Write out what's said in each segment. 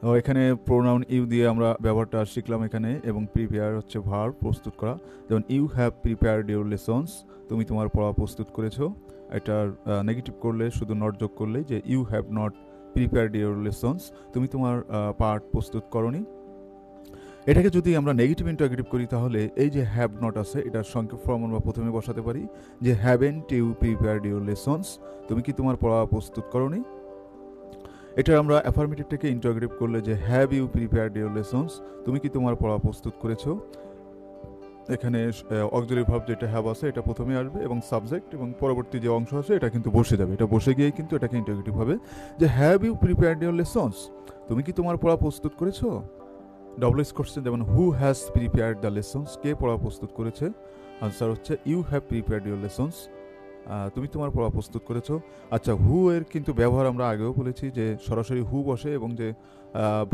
এখানে pronoun you দিয়ে আমরা ব্যবহারটা শিখলাম এখানে, এবং প্রিপেয়ার হচ্ছে ভার্ব, প্রস্তুত করা। যেমন you have prepared your lessons, তুমি তোমার পড়া প্রস্তুত করেছো। এটার নেগেটিভ করলে, শুধু নট যোগ করলে, যে you have not prepared your lessons, তুমি তোমার পাঠ প্রস্তুত করনি। এটাকে যদি আমরা নেগেটিভ ইন্টারগেটিভ করি, তাহলে এই যে হ্যাভ নট আছে, এটার সংক্ষেপ ফর্ম আমরা প্রথমে বসাতে পারি যে haven't you prepared your lessons, তুমি কি তোমার পড়া প্রস্তুত করনি। এটা আমরা অ্যাফার্মেটিভটাকে ইন্টারগ্রেট করলে যে have you prepared your lessons, তুমি কি তোমার পড়া প্রস্তুত করেছো। এখানে অক্সিলারি ভার্ব যেটা হ্যাভ আছে এটা প্রথমে আসবে, এবং সাবজেক্ট এবং পরবর্তী যে অংশ আছে এটা কিন্তু বসে যাবে। এটা বসে গিয়ে কিন্তু এটাকে ইন্টারগ্রেটিভ হবে যে have you prepared your lessons, তুমি কি তোমার পড়া প্রস্তুত করেছো। ডবলএস কোশ্চেন, যেমন who has prepared the lessons, কে পড়া প্রস্তুত করেছে। আনসার হচ্ছে you have prepared your lessons, তুমি তোমার পড়া প্রস্তুত করেছো। আচ্ছা, হু এর কিন্তু ব্যবহার আমরা আগেও বলেছি যে সরাসরি হু বসে, এবং যে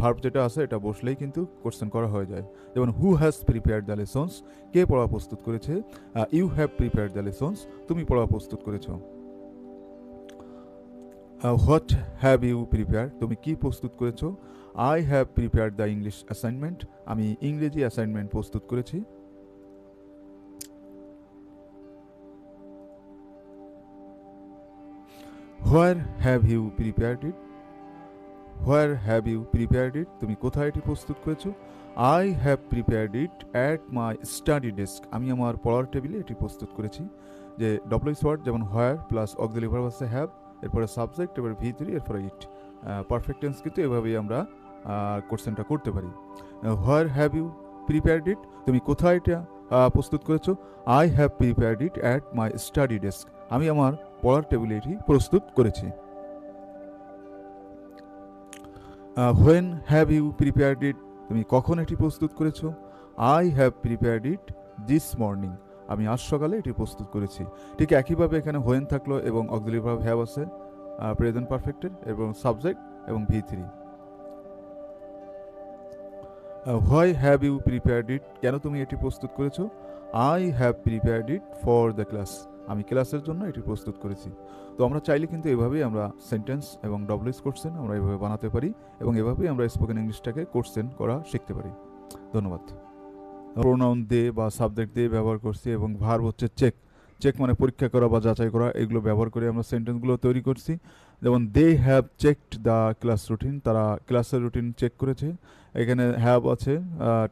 ভার্ব যেটা আছে এটা বসলেই কিন্তু কোশ্চেন করা হয়ে যায়। যেমন who has prepared the lessons, কে পড়া প্রস্তুত করেছে। You have prepared the lessons, তুমি পড়া প্রস্তুত করেছো। হোয়াট হ্যাভ ইউ প্রিপেয়ার, তুমি কি প্রস্তুত করেছো। I have prepared the English assignment, আমি ইংরেজি অ্যাসাইনমেন্ট প্রস্তুত করেছি। Where have you prepared it, where have you prepared it, তুমি কোথায় এটি প্রস্তুত করেছো। I have prepared it at my study desk, আমি আমার পড়ার টেবিলে এটি প্রস্তুত করেছি। যে ডব্লিউএস ওয়ার্ড, যেমন হোয়ার প্লাস অক্সিলারি ভার্ব আছে হ্যাভ, এরপরে সাবজেক্ট, এরপরে ভি থ্রি, এরপরে ইট। পারফেক্ট টেন্স কিন্তু এভাবেই আমরা কোশ্চেনটা করতে পারি। হোয়ার হ্যাভ ইউ প্রিপেয়ার্ড ইট, তুমি কোথায় এটা প্রস্তুত করেছো। I have prepared it at my study desk, আমি আমার পড়ার টেবিলে এটি প্রস্তুত করেছি। When have you prepared it, তুমি কখন এটি প্রস্তুত করেছো। I have prepared it this morning, আমি আজ সকালে এটি প্রস্তুত করেছি। ঠিক একইভাবে এখানে হোয়েন থাকলো এবং অক্সিলারি ভার্ব হ্যাভ আছে প্রেজেন্ট পারফেক্টের, এবং সাবজেক্ট এবং V three. Why have you prepared it, কেন তুমি এটি প্রস্তুত করেছো। I have prepared it for the class, আমি ক্লাসের জন্য এটি প্রস্তুত করেছি। তো আমরা চাইলে কিন্তু এভাবেই আমরা সেন্টেন্স এবং ডবলএস কোশ্চেন আমরা এভাবে বানাতে পারি, এবং এভাবেই আমরা স্পোকেন ইংলিশটাকে কোশ্চেন করা শিখতে পারি। ধন্যবাদ। প্রোনাউন দিয়ে বা সাবজেক্ট দিয়ে ব্যবহার করছি, এবং ভার্ব হচ্ছে চেক, চেক মানে পরীক্ষা করা বা যাচাই করা, এগুলো ব্যবহার করে আমরা সেন্টেন্সগুলো তৈরি করছি। যেমন they have checked the class routine, তারা ক্লাসের রুটিন চেক করেছে। এখানে হ্যাভ আছে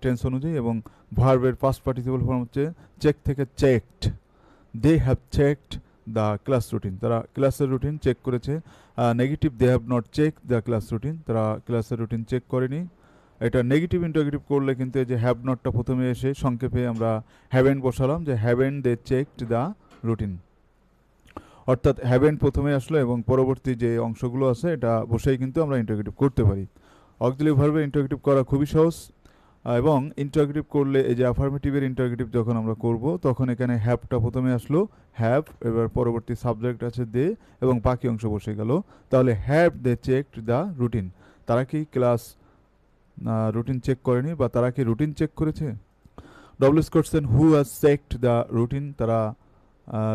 টেন্স অনুযায়ী, এবং ভার্বের পাস্ট পার্টিসিপল ফর্ম হচ্ছে চেক থেকে checked. They have checked the class routine, তারা ক্লাসের রুটিন চেক করেছে। Negative, they have not check the class routine, তারা ক্লাসের রুটিন চেক করেনি। এটা নেগেটিভ ইন্টারগেটিভ করলে কিন্তু এই যে হ্যাভ নটটা প্রথমে এসে সংক্ষেপে আমরা হ্যাভেন্ট বসালাম, যে haven't they checked the routine, অর্থাৎ হ্যাভেন্ট প্রথমে আসলো এবং পরবর্তী যে অংশগুলো আছে এটা বসেই কিন্তু আমরা ইন্টারগেটিভ করতে পারি। অক্সিলারি ভার্বে ইন্টারগেটিভ করা খুবই সহজ, এবং ইন্টারগেটিভ করলে এই যে অ্যাফার্মেটিভের ইন্টারগেটিভ যখন আমরা করব, তখন এখানে হ্যাভটা প্রথমে আসলো হ্যাভ, এবার পরবর্তী সাবজেক্ট আছে দে, এবং বাকি অংশ বসে গেল। তাহলে have they checked the routine, তারা কি ক্লাস রুটিন চেক করেনি, বা তারা কি রুটিন চেক করেছে। ডবলএস question, who has checked the routine, তারা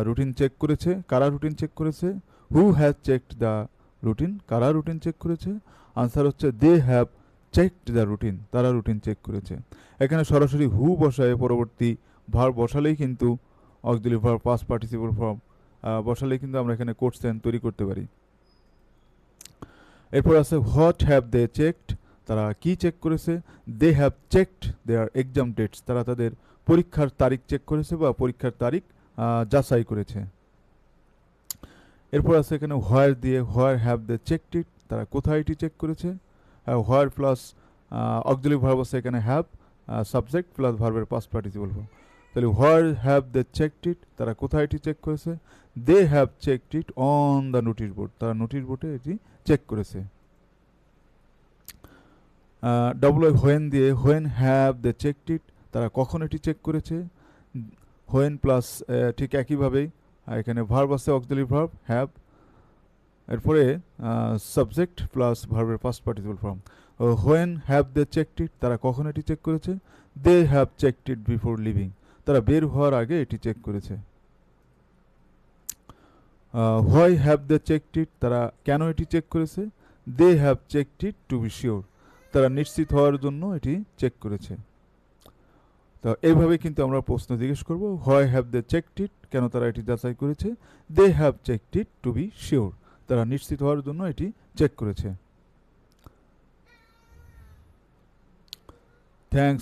রুটিন চেক করেছে। কারা রুটিন চেক করেছে। Who has checked the routine, কারা রুটিন চেক করেছে। আনসার হচ্ছে they have checked the routine, তারা রুটিন চেক করেছে। এখানে সরাসরি হু বসায় পরবর্তী ভার্ব বসালেই কিন্তু auxiliary verb past participle form বসালেই কিন্তু আমরা এখানে কোশ্চেন তৈরি করতে পারি। এরপর আছে হোয়াট হ্যাভ দে চেকড, তারা কি চেক করেছে। They have checked their exam dates, তারা তাদের পরীক্ষার তারিখ চেক করেছে বা পরীক্ষার তারিখ যাচাই করেছে। এরপর আছে এখানে হোয়ার দিয়ে, where have they checked it, তারা কোথায় এটি চেক করেছে। হোয়ার প্লাস অক্সিলারি ভার্ব আছে এখানে হ্যাভ, সাবজেক্ট প্লাস ভার্বের পাস্ট পার্টিসিপল ফর্ম। তাহলে where have they checked it, তারা কোথায় এটি চেক করেছে। They have checked it on the notice board, তারা নোটিশ বোর্ডে এটি চেক করেছে। ডবল হোয়েন দিয়ে, when have they checked it, তারা কখন এটি চেক করেছে। হোয়েন প্লাস ঠিক একইভাবেই এখানে ভার্ব আছে অক্সিলারি ভার্ব হ্যাভ, এরপরে সাবজেক্ট প্লাস ভার্বের past participle form. When have they checked it, তারা কখন এটি চেক করেছে। They have checked it before leaving, তারা বের হওয়ার আগে এটি চেক করেছে। Why have they checked it, তারা কেন এটি চেক করেছে। They have checked it to be sure, তারা নিশ্চিত হওয়ার জন্য এটি চেক করেছে। তো এইভাবে কিন্তু আমরা প্রশ্ন জিজ্ঞেস করব, why have they checked it, কেন তারা এটি যাচাই করেছে। They have checked it to be sure, তারা নিশ্চিত হওয়ার জন্য এটি চেক করেছে। থ্যাংকস।